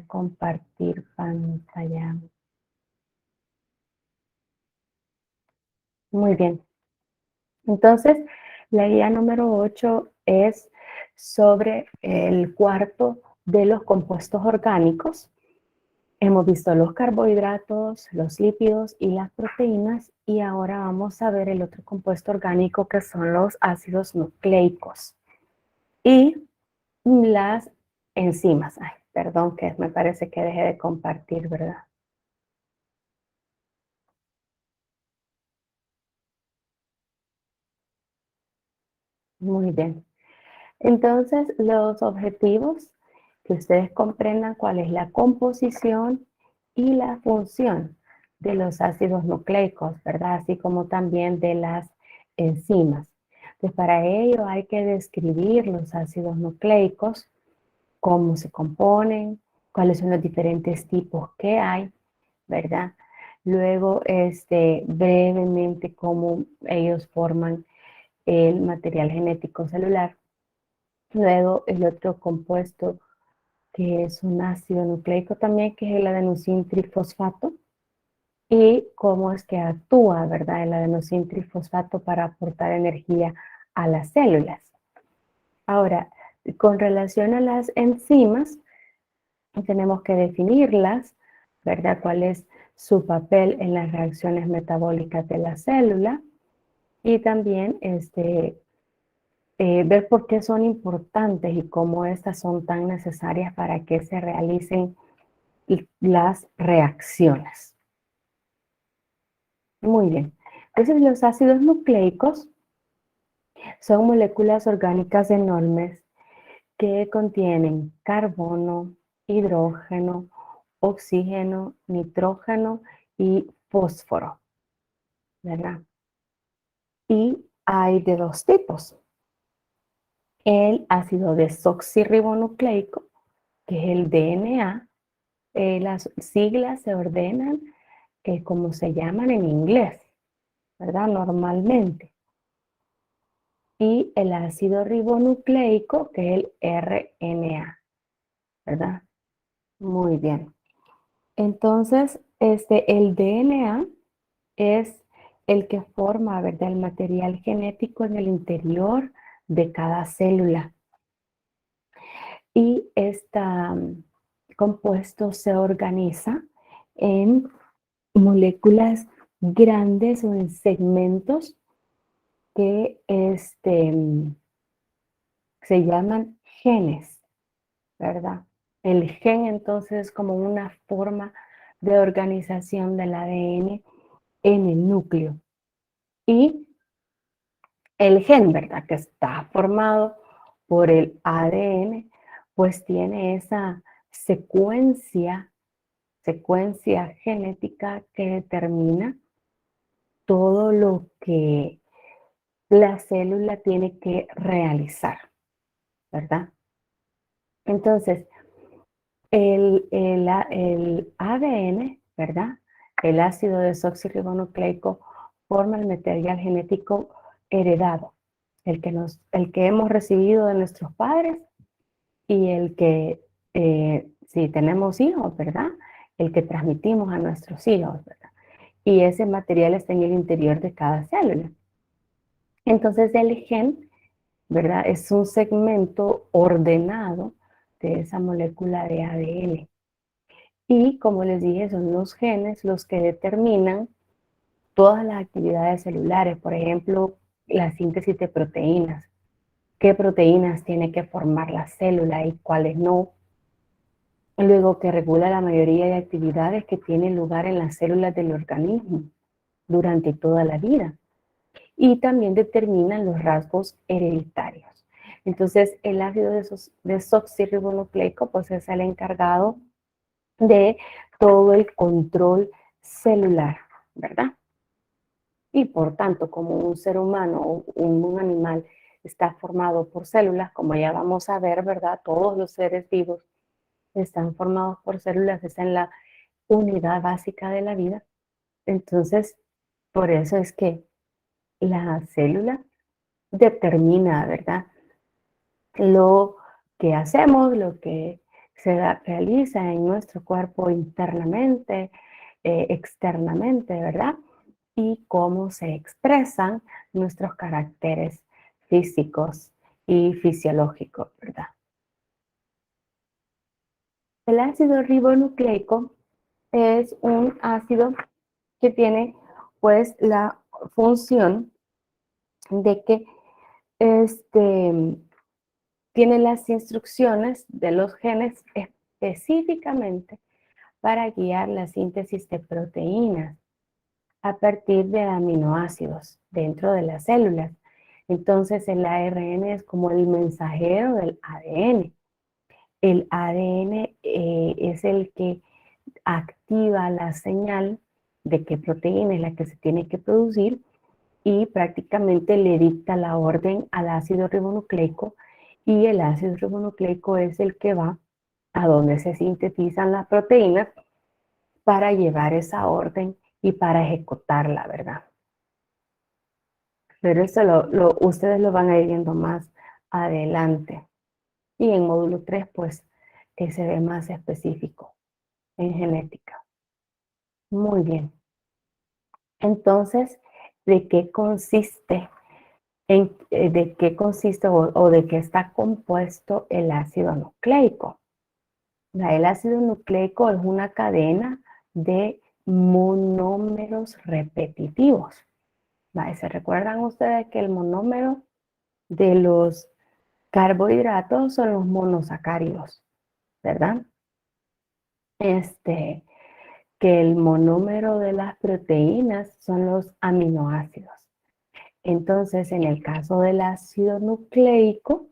compartir pantalla. Muy bien. Entonces, la guía número 8 es sobre el cuarto de los compuestos orgánicos. Hemos visto los carbohidratos, los lípidos y las proteínas, y ahora vamos a ver el otro compuesto orgánico que son los ácidos nucleicos y las enzimas. Ay, perdón, que me parece que dejé de compartir, ¿verdad? Muy bien. Entonces, los objetivos, que ustedes comprendan cuál es la composición y la función de los ácidos nucleicos, ¿verdad? Así como también de las enzimas. Pues para ello hay que describir los ácidos nucleicos, cómo se componen, cuáles son los diferentes tipos que hay, ¿verdad? Luego, brevemente, cómo ellos forman el material genético celular. Luego, el otro compuesto que es un ácido nucleico también, que es el adenosín trifosfato, y cómo es que actúa, ¿verdad? El adenosín trifosfato para aportar energía a las células. Ahora, con relación a las enzimas, tenemos que definirlas, ¿verdad? ¿Cuál es su papel en las reacciones metabólicas de la célula? Y también ver por qué son importantes y cómo estas son tan necesarias para que se realicen las reacciones. Muy bien. Entonces, los ácidos nucleicos son moléculas orgánicas enormes que contienen carbono, hidrógeno, oxígeno, nitrógeno y fósforo, ¿verdad? Y hay de dos tipos. El ácido desoxirribonucleico, que es el DNA, las siglas se ordenan como se llaman en inglés, ¿verdad? Normalmente. Y el ácido ribonucleico, que es el RNA, ¿verdad? Muy bien. Entonces, el DNA es el que forma, ¿verdad?, el material genético en el interior de cada célula. Y este compuesto se organiza en moléculas grandes o en segmentos que se llaman genes, ¿verdad? El gen entonces es como una forma de organización del ADN en el núcleo. Y el gen, ¿verdad?, que está formado por el ADN, pues tiene esa secuencia genética que determina todo lo que la célula tiene que realizar, ¿verdad? Entonces, el ADN, ¿verdad? El ácido desoxirribonucleico forma el material genético heredado, el que hemos recibido de nuestros padres y el que, si tenemos hijos, ¿verdad? El que transmitimos a nuestros hijos, ¿verdad? Y ese material está en el interior de cada célula. Entonces, el gen, ¿verdad?, es un segmento ordenado de esa molécula de ADN. Y como les dije, son los genes los que determinan todas las actividades celulares, por ejemplo, la síntesis de proteínas. ¿Qué proteínas tiene que formar la célula y cuáles no? Luego, que regula la mayoría de actividades que tienen lugar en las células del organismo durante toda la vida. Y también determinan los rasgos hereditarios. Entonces, el ácido desoxirribonucleico pues es el encargado de todo el control celular, ¿verdad? Y por tanto, como un ser humano o un animal está formado por células, como ya vamos a ver, ¿verdad? Todos los seres vivos están formados por células, es en la unidad básica de la vida. Entonces, por eso es que la célula determina, ¿verdad?, lo que hacemos, lo que realiza en nuestro cuerpo internamente, externamente, ¿verdad? Y cómo se expresan nuestros caracteres físicos y fisiológicos, ¿verdad? El ácido ribonucleico es un ácido que tiene pues la función de que tiene las instrucciones de los genes específicamente para guiar la síntesis de proteínas a partir de aminoácidos dentro de las células. Entonces el ARN es como el mensajero del ADN. El ADN es el que activa la señal de qué proteína es la que se tiene que producir y prácticamente le dicta la orden al ácido ribonucleico, y el ácido ribonucleico es el que va a donde se sintetizan las proteínas para llevar esa orden y para ejecutarla, ¿verdad? Pero eso ustedes lo van a ir viendo más adelante. Y en módulo 3, pues, se ve más específico en genética. Muy bien. Entonces, ¿de qué consiste? ¿De qué consiste o de qué está compuesto el ácido nucleico? El ácido nucleico es una cadena de monómeros repetitivos. ¿Se recuerdan ustedes que el monómero de los carbohidratos son los monosacáridos, ¿verdad? Que el monómero de las proteínas son los aminoácidos. Entonces, en el caso del ácido nucleico,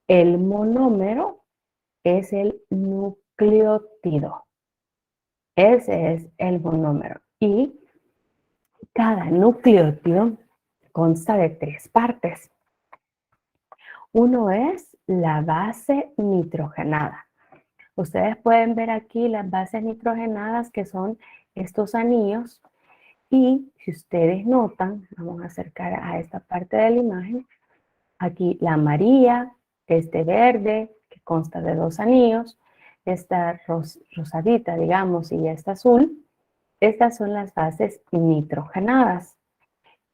el monómero es el nucleótido. Ese es el monómero. Y cada nucleótido consta de 3 partes. Uno es la base nitrogenada. Ustedes pueden ver aquí las bases nitrogenadas, que son estos anillos. Y si ustedes notan, vamos a acercar a esta parte de la imagen, aquí la amarilla, verde, que consta de 2 anillos, esta rosadita, digamos, y esta azul, estas son las bases nitrogenadas.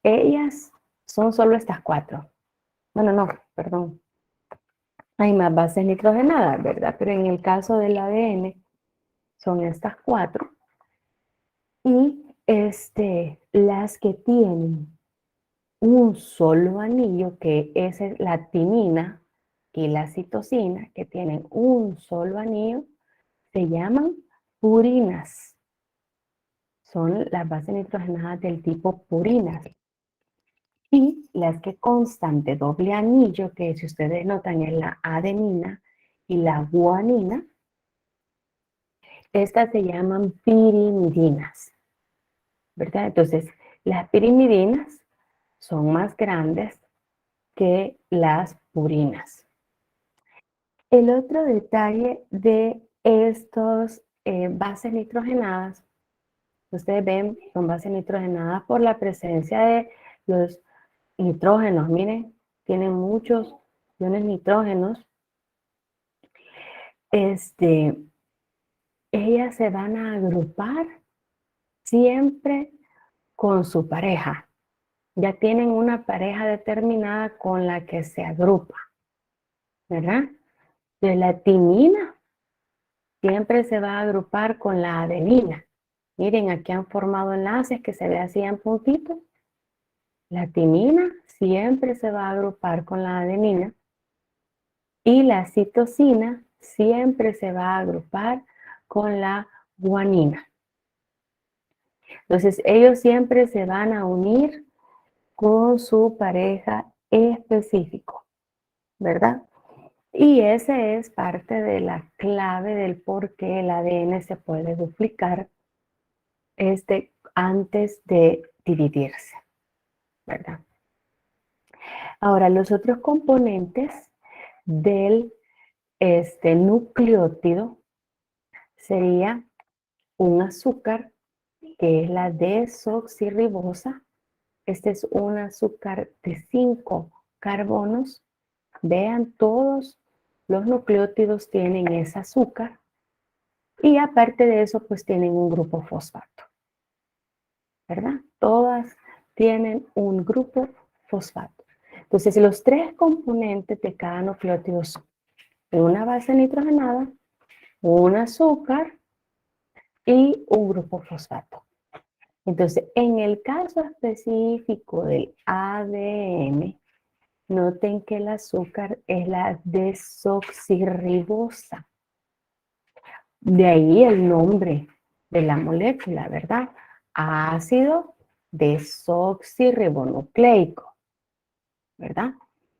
Ellas son solo estas 4. Bueno, no, perdón. Hay más bases nitrogenadas, ¿verdad? Pero en el caso del ADN son estas 4. Y las que tienen un solo anillo, que es la timina y la citosina, que tienen un solo anillo, se llaman purinas. Son las bases nitrogenadas del tipo purinas. Y las que constan de doble anillo, que si ustedes notan es la adenina y la guanina, estas se llaman pirimidinas, ¿verdad? Entonces, las pirimidinas son más grandes que las purinas. El otro detalle de estos bases nitrogenadas, ustedes ven, son bases nitrogenadas por la presencia de los nitrógenos. Miren, tienen muchos iones nitrógenos. Ellas se van a agrupar siempre con su pareja. Ya tienen una pareja determinada con la que se agrupa, ¿verdad? De la timina siempre se va a agrupar con la adenina. Miren, aquí han formado enlaces que se ve así en puntitos. La timina siempre se va a agrupar con la adenina y la citosina siempre se va a agrupar con la guanina. Entonces, ellos siempre se van a unir con su pareja específico, ¿verdad? Y ese es parte de la clave del por qué el ADN se puede duplicar antes de dividirse, ¿verdad? Ahora, los otros componentes del nucleótido sería un azúcar, que es la desoxirribosa. Este es un azúcar de 5 carbonos. Vean todos los nucleótidos tienen ese azúcar y aparte de eso, pues tienen un grupo fosfato, ¿verdad? Todas tienen un grupo fosfato. Entonces, los tres componentes de cada nucleótido son una base nitrogenada, un azúcar y un grupo fosfato. Entonces, en el caso específico del ADN, noten que el azúcar es la desoxirribosa. De ahí el nombre de la molécula, ¿verdad? Ácido desoxirribonucleico, ¿verdad?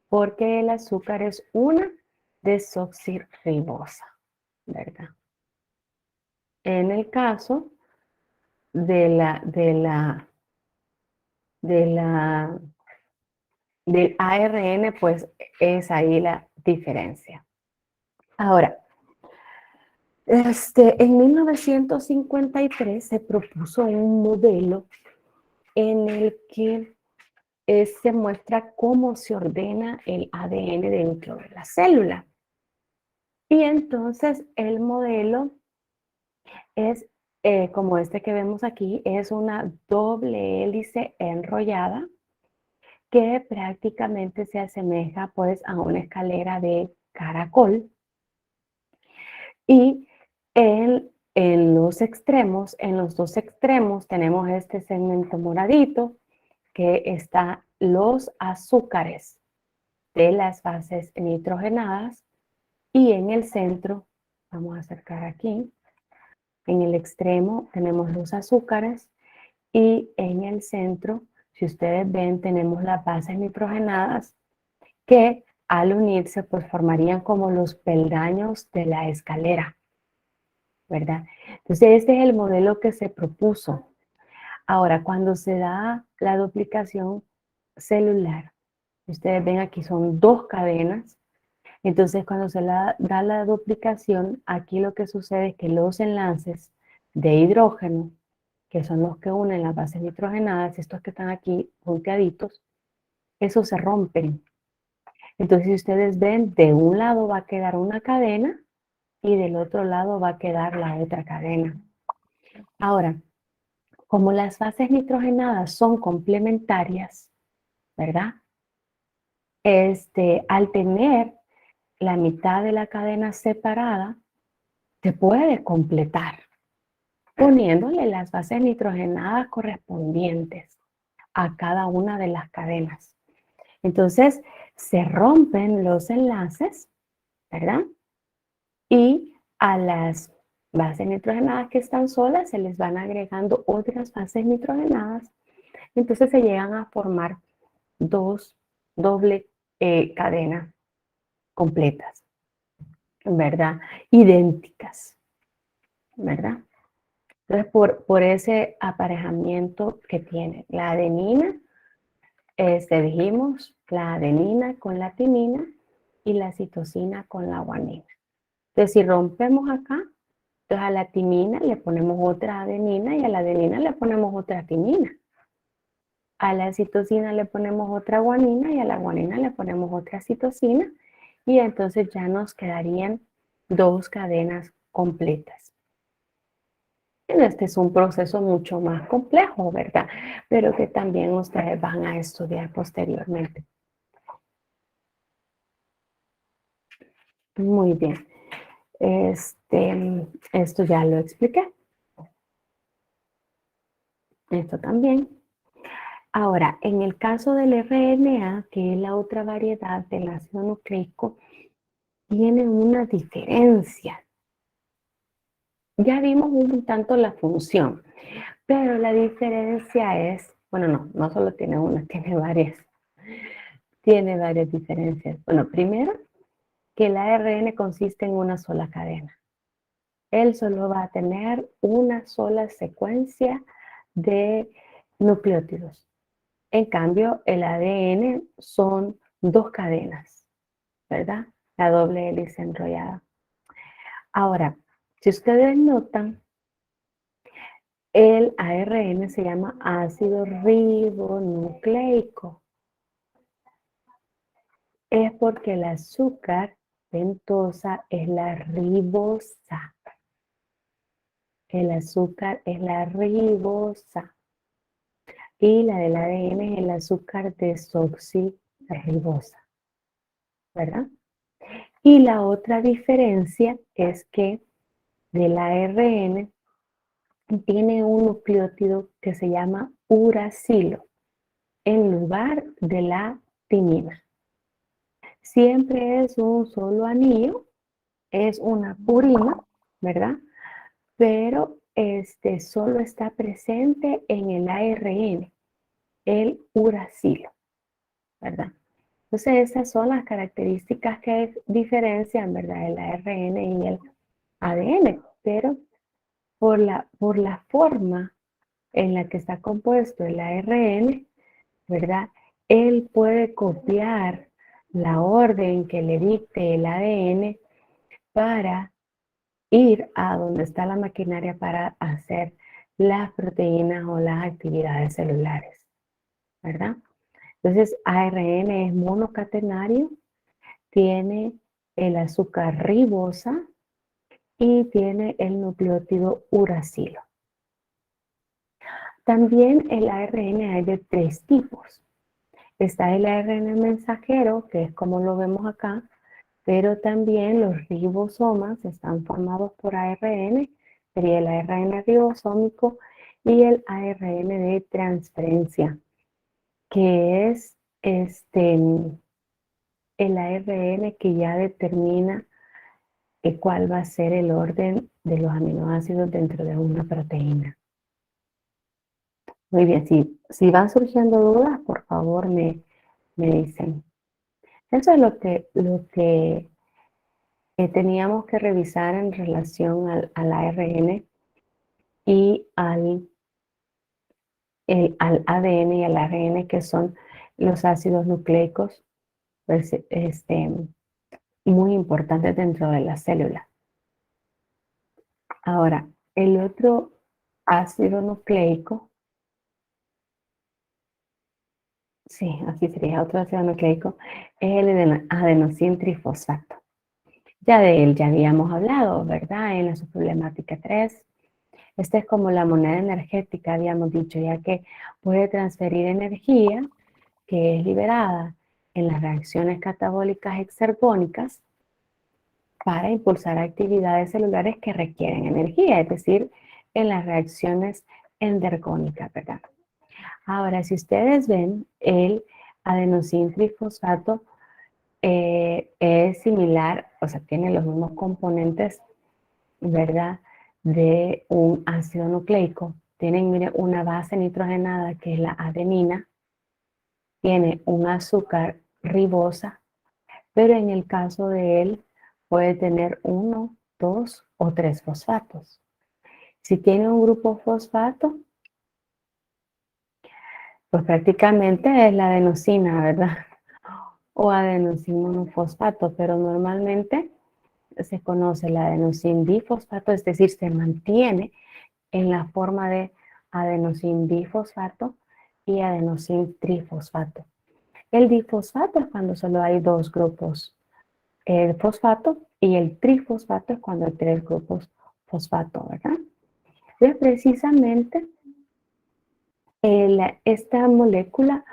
Porque el azúcar es una desoxirribosa, ¿verdad? En el caso de del ARN, pues es ahí la diferencia. Ahora, en 1953 se propuso un modelo en el que se muestra cómo se ordena el ADN dentro de la célula. Y entonces el modelo es, como este que vemos aquí, es una doble hélice enrollada que prácticamente se asemeja pues a una escalera de caracol. Y en los extremos, en los dos extremos tenemos este segmento moradito que está los azúcares de las bases nitrogenadas y en el centro, vamos a acercar aquí, en el extremo tenemos los azúcares y en el centro, si ustedes ven, tenemos las bases nitrogenadas que al unirse pues formarían como los peldaños de la escalera, ¿verdad? Entonces este es el modelo que se propuso. Ahora, cuando se da la duplicación celular, ustedes ven aquí son dos cadenas. Entonces, cuando se da la duplicación, aquí lo que sucede es que los enlaces de hidrógeno, que son los que unen las bases nitrogenadas, estos que están aquí punteaditos, esos se rompen. Entonces, si ustedes ven, de un lado va a quedar una cadena y del otro lado va a quedar la otra cadena. Ahora, como las bases nitrogenadas son complementarias, ¿verdad? Al tener la mitad de la cadena separada, se puede completar poniéndole las bases nitrogenadas correspondientes a cada una de las cadenas. Entonces, se rompen los enlaces, ¿verdad? Y a las bases nitrogenadas que están solas se les van agregando otras bases nitrogenadas. Entonces se llegan a formar dos doble cadenas completas, ¿verdad? Idénticas, ¿verdad? Entonces, por ese aparejamiento que tiene la adenina, dijimos, la adenina con la timina y la citosina con la guanina. Entonces, si rompemos acá, entonces a la timina le ponemos otra adenina y a la adenina le ponemos otra timina. A la citosina le ponemos otra guanina y a la guanina le ponemos otra citosina y entonces ya nos quedarían dos cadenas completas. Este es un proceso mucho más complejo, ¿verdad? Pero que también ustedes van a estudiar posteriormente. Muy bien. Esto ya lo expliqué. Esto también. Ahora, en el caso del RNA, que es la otra variedad del ácido nucleico, tiene una diferencia. Ya vimos un tanto la función, pero la diferencia es, bueno, no solo tiene una, tiene varias. Tiene varias diferencias. Bueno, primero, que el ARN consiste en una sola cadena. Él solo va a tener una sola secuencia de nucleótidos. En cambio, el ADN son dos cadenas, ¿verdad? La doble hélice enrollada. Ahora, si ustedes notan, el ARN se llama ácido ribonucleico. Es porque el azúcar pentosa es la ribosa. El azúcar es la ribosa. Y la del ADN es el azúcar desoxirribosa, ¿verdad? Y la otra diferencia es que del ARN tiene un nucleótido que se llama uracilo en lugar de la timina. Siempre es un solo anillo, es una purina, ¿verdad? Pero solo está presente en el ARN, el uracilo, ¿verdad? Entonces esas son las características que diferencian, ¿verdad? El ARN y el ADN, pero por la forma en la que está compuesto el ARN, ¿verdad? Él puede copiar la orden que le dicte el ADN para ir a donde está la maquinaria para hacer las proteínas o las actividades celulares, ¿verdad? Entonces, ARN es monocatenario, tiene el azúcar ribosa y tiene el nucleótido uracilo. También el ARN hay de 3 tipos. Está el ARN mensajero, que es como lo vemos acá, pero también los ribosomas están formados por ARN, sería el ARN ribosómico y el ARN de transferencia, que es el ARN que ya determina cuál va a ser el orden de los aminoácidos dentro de una proteína. Muy bien, si van surgiendo dudas, por favor me dicen. Eso es lo que teníamos que revisar en relación al ARN y al ADN y al ARN, que son los ácidos nucleicos, pues, muy importantes dentro de la célula. Ahora, el otro ácido nucleico, sí, así sería, otro ácido nucleico, es el adenosín trifosfato. Ya de él ya habíamos hablado, ¿verdad? En la subproblemática 3. Esta es como la moneda energética, habíamos dicho, ya que puede transferir energía que es liberada en las reacciones catabólicas exergónicas para impulsar actividades celulares que requieren energía, es decir, en las reacciones endergónicas, ¿verdad? Ahora, si ustedes ven, el adenosín trifosfato es similar, o sea, tiene los mismos componentes, ¿verdad? De un ácido nucleico. Tienen, mire, una base nitrogenada que es la adenina, tiene un azúcar ribosa, pero en el caso de él puede tener 1, 2 o 3 fosfatos. Si tiene un grupo fosfato, pues prácticamente es la adenosina, ¿verdad? O adenosín monofosfato, pero normalmente se conoce la adenosín difosfato, es decir, se mantiene en la forma de adenosín bifosfato y adenosín trifosfato. El difosfato es cuando solo hay 2 grupos el fosfato y el trifosfato es cuando hay 3 grupos fosfato, ¿verdad? Entonces, precisamente, esta molécula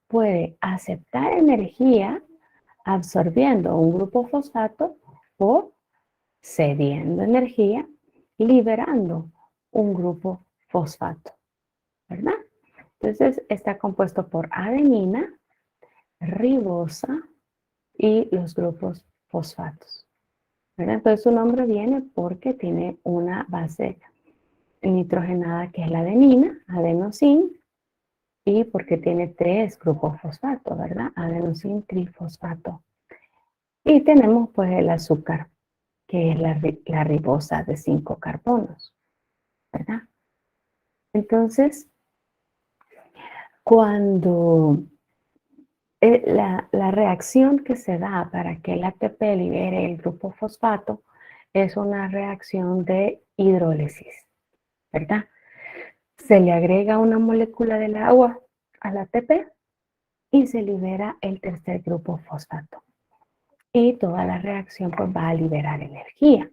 puede aceptar energía absorbiendo un grupo fosfato o cediendo energía, liberando un grupo fosfato, ¿verdad? Entonces está compuesto por adenina, ribosa y los grupos fosfatos, ¿verdad? Entonces su nombre viene porque tiene una base nitrogenada que es la adenina, adenosín, y porque tiene 3 grupos fosfato, ¿verdad? Adenosín trifosfato. Y tenemos pues el azúcar, que es la ribosa de 5 carbonos, ¿verdad? Entonces, cuando la reacción que se da para que el ATP libere el grupo fosfato es una reacción de hidrólisis, ¿verdad? Se le agrega una molécula del agua al ATP y se libera el tercer grupo fosfato. y toda la reacción pues va a liberar energía.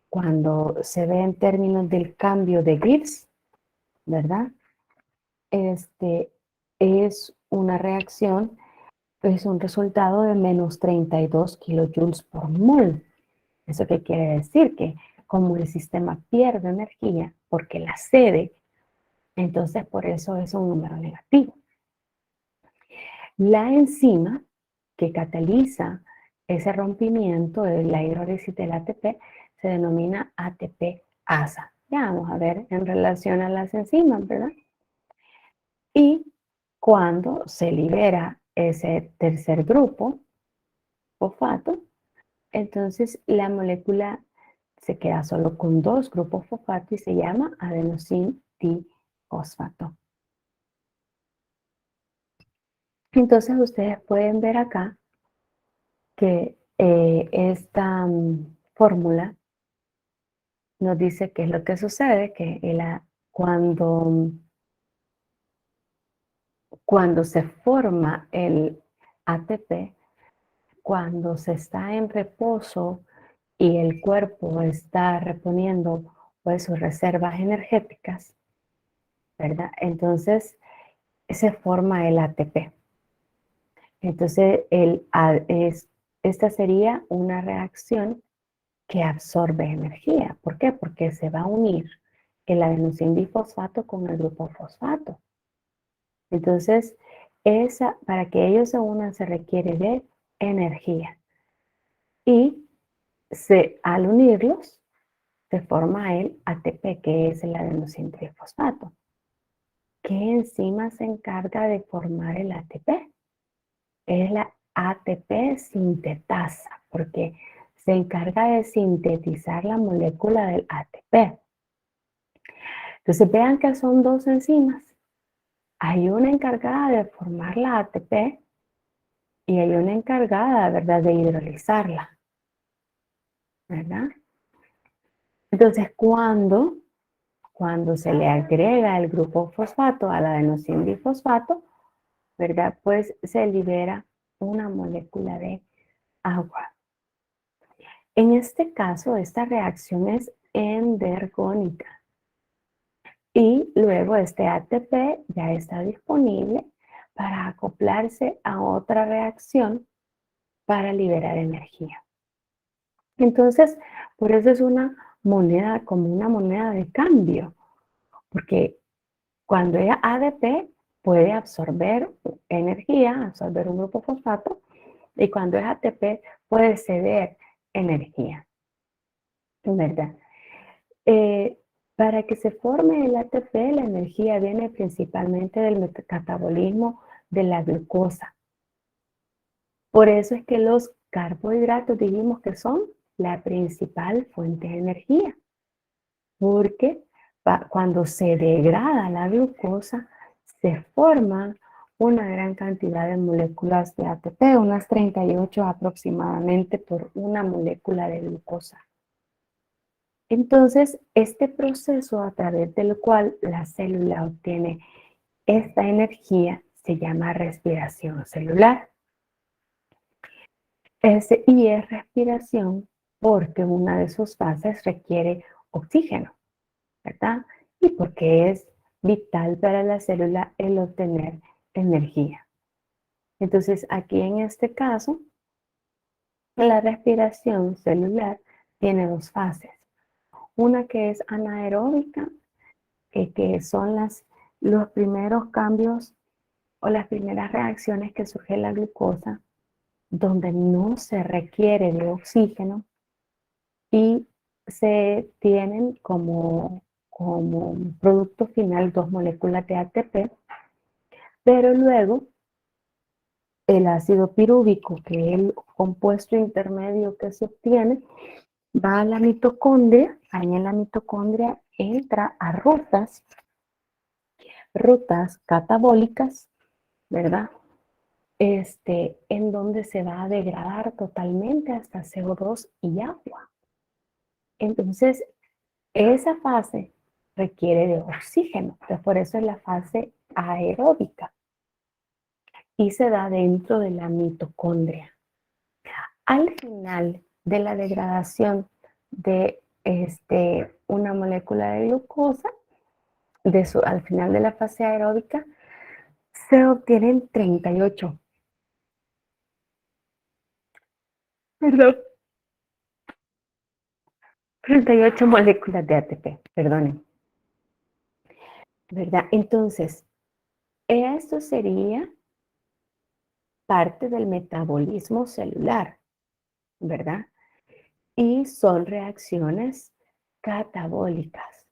Cuando se ve en términos del cambio de Gibbs, ¿verdad? Es una reacción, es un resultado de menos 32 kilojoules por mol. ¿Eso qué quiere decir? Que como el sistema pierde energía porque la cede, entonces por eso es un número negativo. La enzima que cataliza ese rompimiento de la hidrólisis del ATP se denomina ATP-ASA. Ya vamos a ver en relación a las enzimas, ¿verdad? Y cuando se libera ese tercer grupo, fosfato, entonces la molécula se queda solo con dos grupos fosfato y se llama adenosín difosfato. Entonces ustedes pueden ver acá que esta fórmula nos dice qué es lo que sucede, que cuando se forma el ATP, cuando se está en reposo y el cuerpo está reponiendo pues sus reservas energéticas, ¿verdad? Entonces se forma el ATP. Entonces esta sería una reacción que absorbe energía. ¿Por qué? Porque se va a unir el adenosín difosfato con el grupo fosfato. Entonces, para que ellos se unan se requiere de energía. Y al unirlos, se forma el ATP, que es el adenosín trifosfato. ¿Qué enzima se encarga de formar el ATP? Es la ATP sintetasa, porque se encarga de sintetizar la molécula del ATP. Entonces vean que son dos enzimas. Hay una encargada de formar la ATP y hay una encargada, ¿verdad?, de hidrolizarla, ¿verdad? Entonces, cuando se le agrega el grupo fosfato al adenosín difosfato, ¿verdad? Pues se libera una molécula de agua. En este caso, esta reacción es endergónica. Y luego este ATP ya está disponible para acoplarse a otra reacción para liberar energía. Entonces, por eso es una moneda, como una moneda de cambio, porque cuando es ADP puede absorber energía, absorber un grupo fosfato, y cuando es ATP puede ceder energía, ¿verdad? Para que se forme el ATP, la energía viene principalmente del catabolismo de la glucosa. Por eso es que los carbohidratos dijimos que son la principal fuente de energía, porque cuando se degrada la glucosa, se forma una gran cantidad de moléculas de ATP, unas 38 aproximadamente por una molécula de glucosa. Entonces, este proceso a través del cual la célula obtiene esta energía se llama respiración celular. Y es respiración porque una de sus fases requiere oxígeno, ¿verdad? Y porque es vital para la célula el obtener energía. Entonces, aquí en este caso, la respiración celular tiene dos fases. Una que es anaeróbica, que son los primeros cambios o las primeras reacciones que surge la glucosa, donde no se requiere de oxígeno y se tienen como producto final dos moléculas de ATP, pero luego el ácido pirúvico, que es el compuesto intermedio que se obtiene, va a la mitocondria, ahí en la mitocondria entra a rutas catabólicas, ¿verdad? En donde se va a degradar totalmente hasta CO2 y agua. Entonces, esa fase requiere de oxígeno, entonces por eso es la fase aeróbica y se da dentro de la mitocondria. Al final de la degradación de una molécula de glucosa, al final de la fase aeróbica, se obtienen 38, perdón, 38 moléculas de ATP, perdonen, ¿verdad? Entonces, esto sería parte del metabolismo celular, ¿verdad? Y son reacciones catabólicas.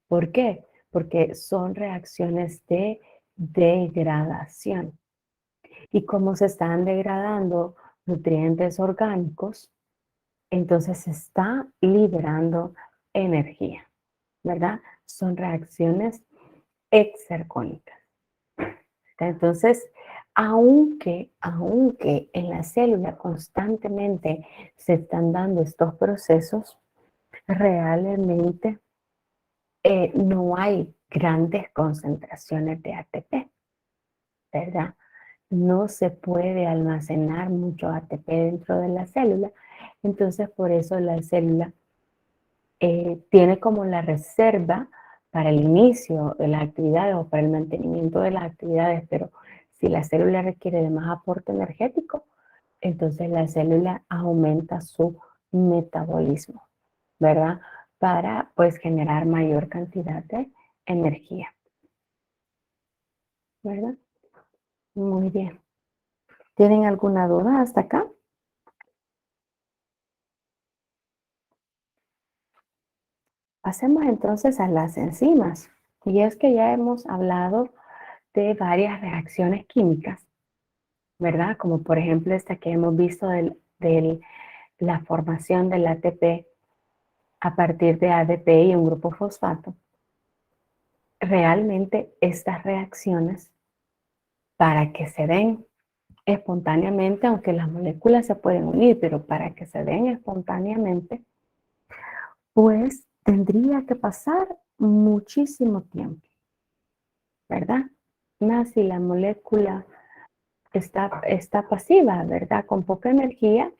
¿Por qué? Porque son reacciones de degradación. Y como se están degradando nutrientes orgánicos, entonces se está liberando energía, ¿verdad? Son reacciones exergónicas. Entonces, aunque en la célula constantemente se están dando estos procesos, realmente no hay grandes concentraciones de ATP, ¿verdad? No se puede almacenar mucho ATP dentro de la célula, entonces por eso la célula tiene como la reserva para el inicio de las actividades o para el mantenimiento de las actividades, pero si la célula requiere de más aporte energético, entonces la célula aumenta su metabolismo, ¿verdad? Para pues generar mayor cantidad de energía, ¿verdad? Muy bien. ¿Tienen alguna duda hasta acá? Pasemos entonces a las enzimas. Y es que ya hemos hablado de varias reacciones químicas, ¿verdad? Como por ejemplo esta que hemos visto de la formación del ATP a partir de ADP y un grupo fosfato. Realmente estas reacciones, para que se den espontáneamente, aunque las moléculas se pueden unir, pero para que se den espontáneamente, pues tendría que pasar muchísimo tiempo, ¿verdad? Más si la molécula está pasiva, ¿verdad? Con poca energía,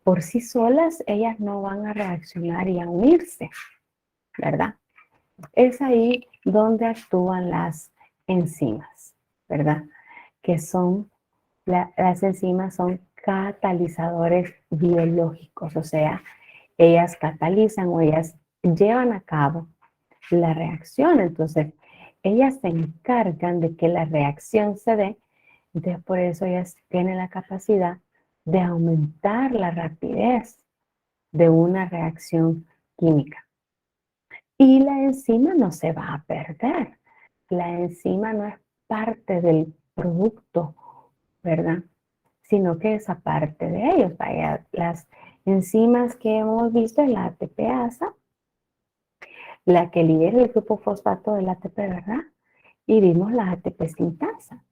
por sí solas ellas no van a reaccionar y a unirse, ¿verdad? Es ahí donde actúan las enzimas, ¿verdad? Que son, las enzimas son catalizadores biológicos, o sea, ellas catalizan o ellas llevan a cabo la reacción. Entonces, ellas se encargan de que la reacción se dé. Entonces, por eso ellas tienen la capacidad de aumentar la rapidez de una reacción química. Y la enzima no se va a perder. La enzima no es parte del producto, ¿verdad? Sino que es aparte de ellos. Vaya, las enzimas que hemos visto en la ATPasa, la que lidera el grupo fosfato del ATP, ¿verdad? Y vimos la ATP sintasa,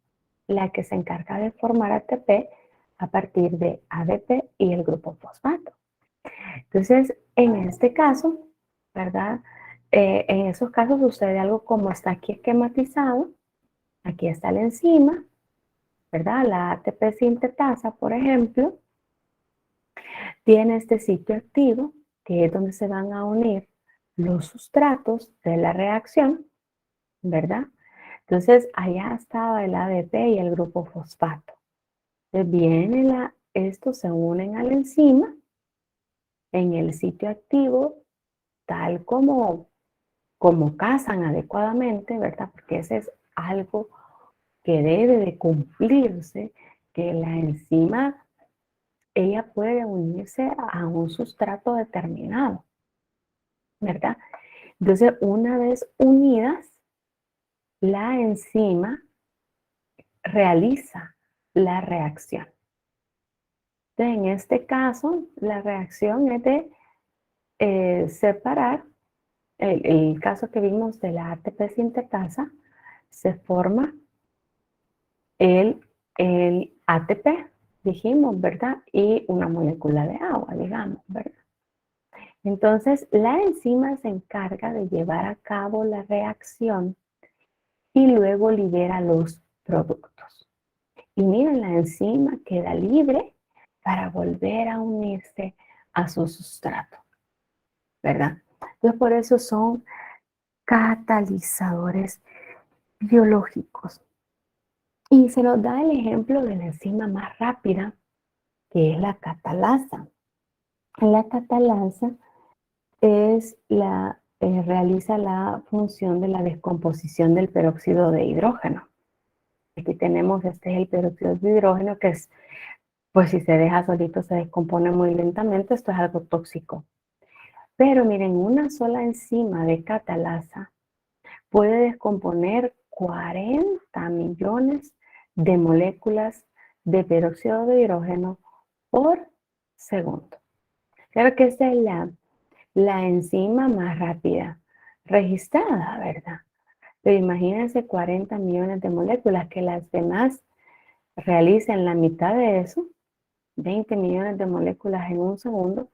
la que se encarga de formar ATP a partir de ADP y el grupo fosfato. Entonces, en este caso, ¿verdad? En esos casos sucede algo como está aquí esquematizado. Aquí está la enzima, ¿verdad? La ATP sintetasa, por ejemplo, tiene este sitio activo, que es donde se van a unir los sustratos de la reacción, ¿verdad? Entonces, allá estaba el ADP y el grupo fosfato. Entonces, estos se unen a la enzima en el sitio activo, tal como casan adecuadamente, ¿verdad? Porque ese es algo que debe de cumplirse, que la enzima, ella puede unirse a un sustrato determinado, ¿verdad? Entonces, una vez unidas, la enzima realiza la reacción. Entonces, en este caso, la reacción es de separar, el caso que vimos de la ATP sintetasa, se forma el, el ATP, dijimos, ¿verdad? Y una molécula de agua, digamos, ¿verdad? Entonces, la enzima se encarga de llevar a cabo la reacción y luego libera los productos. Y miren, la enzima queda libre para volver a unirse a su sustrato, ¿verdad? Entonces, por eso son catalizadores biológicos. Y se nos da el ejemplo de la enzima más rápida, que es la catalasa. La catalasa realiza la función de la descomposición del peróxido de hidrógeno. Aquí tenemos, este es el peróxido de hidrógeno, que es, pues si se deja solito se descompone muy lentamente, esto es algo tóxico. Pero miren, una sola enzima de catalasa puede descomponer 40 millones de moléculas de peróxido de hidrógeno por segundo. Claro que esta es la enzima más rápida registrada, ¿verdad? Pero imagínense 40 millones de moléculas, que las demás realicen la mitad de eso, 20 millones de moléculas en un segundo.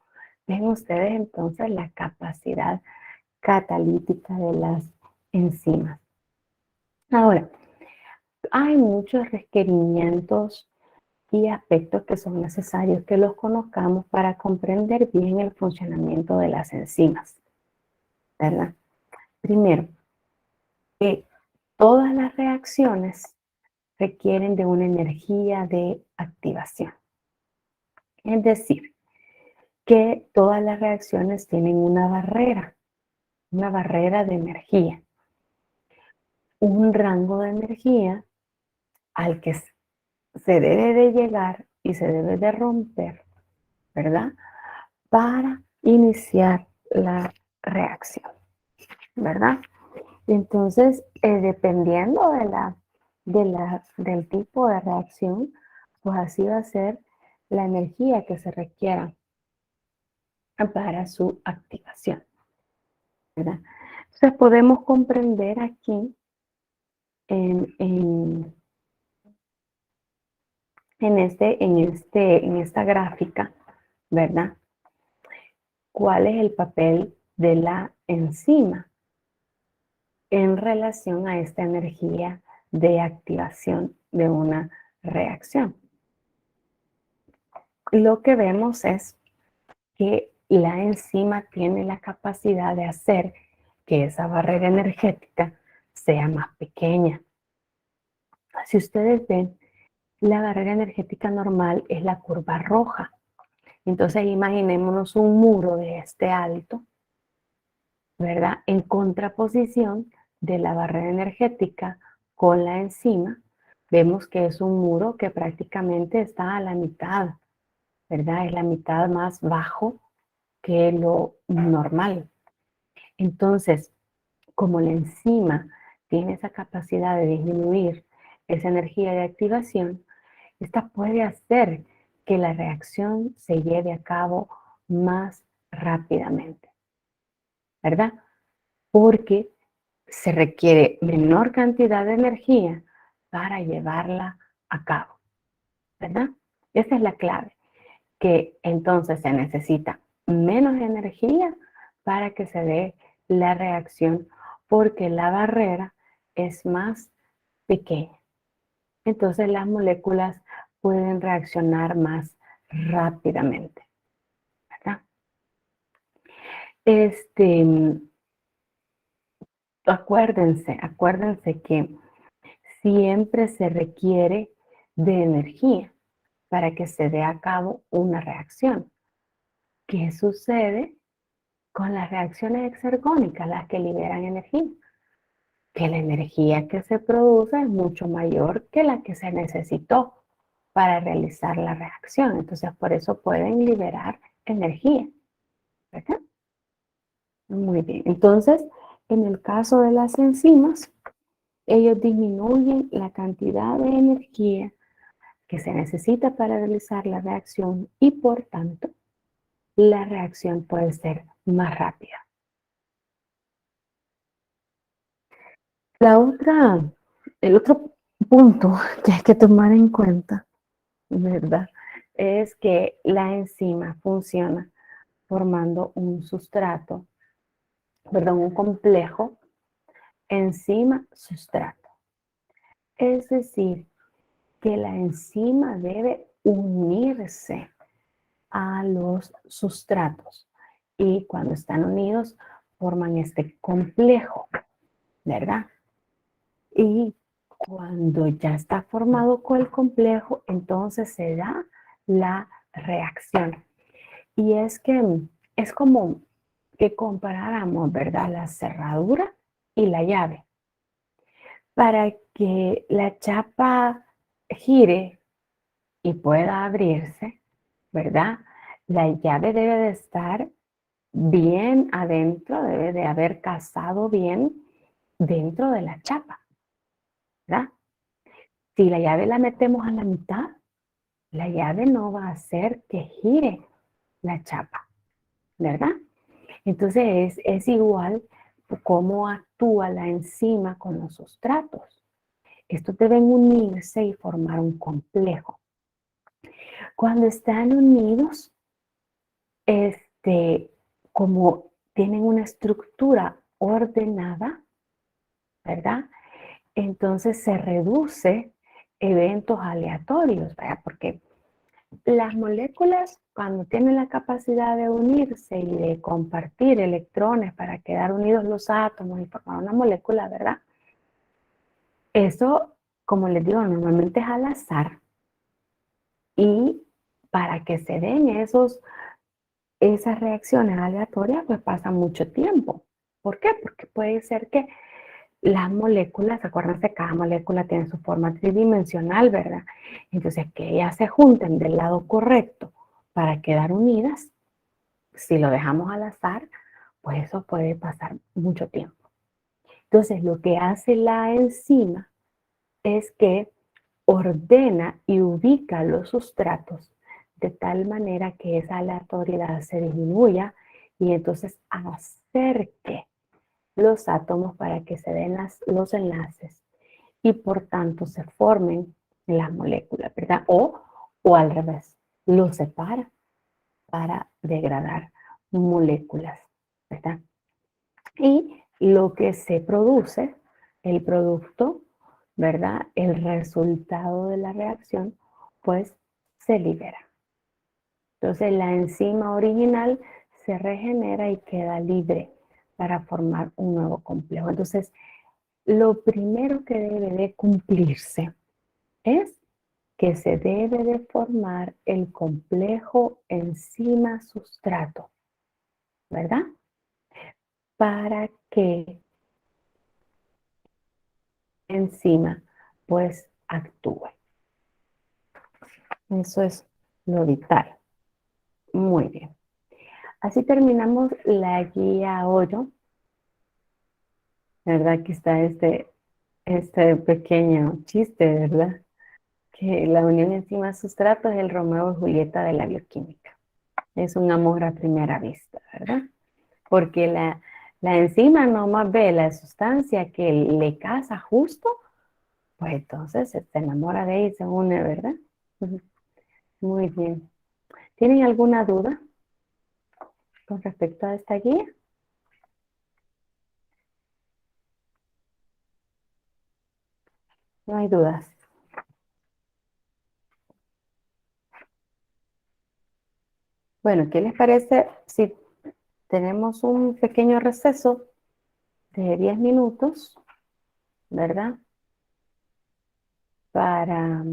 Ven ustedes entonces la capacidad catalítica de las enzimas. Ahora, hay muchos requerimientos y aspectos que son necesarios que los conozcamos para comprender bien el funcionamiento de las enzimas, ¿verdad? Primero, que todas las reacciones requieren de una energía de activación. Es decir, que todas las reacciones tienen una barrera de energía, un rango de energía al que se debe de llegar y se debe de romper, ¿verdad? Para iniciar la reacción, ¿verdad? Entonces, dependiendo del tipo de reacción, pues así va a ser la energía que se requiera para su activación, ¿verdad? Entonces, podemos comprender aquí en, en, en esta gráfica, ¿verdad? ¿Cuál es el papel de la enzima en relación a esta energía de activación de una reacción? Lo que vemos es que la enzima tiene la capacidad de hacer que esa barrera energética sea más pequeña. Si ustedes ven, la barrera energética normal es la curva roja. Entonces imaginémonos un muro de este alto, ¿verdad? En contraposición de la barrera energética con la enzima, vemos que es un muro que prácticamente está a la mitad, ¿verdad? Es la mitad más bajo que lo normal. Entonces, como la enzima tiene esa capacidad de disminuir esa energía de activación, esta puede hacer que la reacción se lleve a cabo más rápidamente, ¿verdad? Porque se requiere menor cantidad de energía para llevarla a cabo, ¿verdad? Esa es la clave, que entonces se necesita menos energía para que se dé la reacción, porque la barrera es más pequeña. Entonces las moléculas pueden reaccionar más rápidamente, ¿verdad? Acuérdense que siempre se requiere de energía para que se dé a cabo una reacción. ¿Qué sucede con las reacciones exergónicas, las que liberan energía? Que la energía que se produce es mucho mayor que la que se necesitó para realizar la reacción. Entonces, por eso pueden liberar energía, ¿verdad? Muy bien. Entonces, en el caso de las enzimas, ellos disminuyen la cantidad de energía que se necesita para realizar la reacción y, por tanto, la reacción puede ser más rápida. El otro punto que hay que tomar en cuenta, ¿verdad? Es que la enzima funciona formando un sustrato, perdón, un complejo enzima-sustrato. Es decir, que la enzima debe unirse a los sustratos. Y cuando están unidos, forman este complejo, ¿verdad? Y cuando ya está formado con el complejo, entonces se da la reacción. Y es que es como que comparáramos, ¿verdad? La cerradura y la llave. Para que la chapa gire y pueda abrirse, ¿verdad? La llave debe de estar bien adentro, debe de haber casado bien dentro de la chapa, ¿verdad? Si la llave la metemos a la mitad, la llave no va a hacer que gire la chapa, ¿verdad? Entonces es igual cómo actúa la enzima con los sustratos. Estos deben unirse y formar un complejo. Cuando están unidos, como tienen una estructura ordenada, ¿verdad? Entonces se reduce eventos aleatorios, ¿verdad? Porque las moléculas, cuando tienen la capacidad de unirse y de compartir electrones para quedar unidos los átomos y formar una molécula, ¿verdad? Eso, como les digo, normalmente es al azar. Y para que se den esas reacciones aleatorias, pues pasa mucho tiempo. ¿Por qué? Porque puede ser que las moléculas, acuérdense, cada molécula tiene su forma tridimensional, ¿verdad? Entonces, que ellas se junten del lado correcto para quedar unidas, si lo dejamos al azar, pues eso puede pasar mucho tiempo. Entonces, lo que hace la enzima es que ordena y ubica los sustratos de tal manera que esa aleatoriedad se disminuya y entonces acerque los átomos para que se den los enlaces y por tanto se formen las moléculas, ¿verdad? O al revés, los separa para degradar moléculas, ¿verdad? Y lo que se produce, el producto, ¿verdad? El resultado de la reacción, pues se libera. Entonces la enzima original se regenera y queda libre para formar un nuevo complejo. Entonces, lo primero que debe de cumplirse es que se debe de formar el complejo enzima-sustrato, ¿verdad? Para que enzima pues actúe. Eso es lo vital. Muy bien. Así terminamos la guía 8, ¿verdad? Aquí está este pequeño chiste, ¿verdad? Que la unión enzima-sustrato es el Romeo y Julieta de la bioquímica. Es un amor a primera vista, ¿verdad? Porque la enzima nomás ve la sustancia que le casa justo, pues entonces se enamora de ella y se une, ¿verdad? Muy bien. ¿Tienen alguna duda con respecto a esta guía? No hay dudas. Bueno, ¿qué les parece si tenemos un pequeño receso de 10 minutos, ¿verdad? Para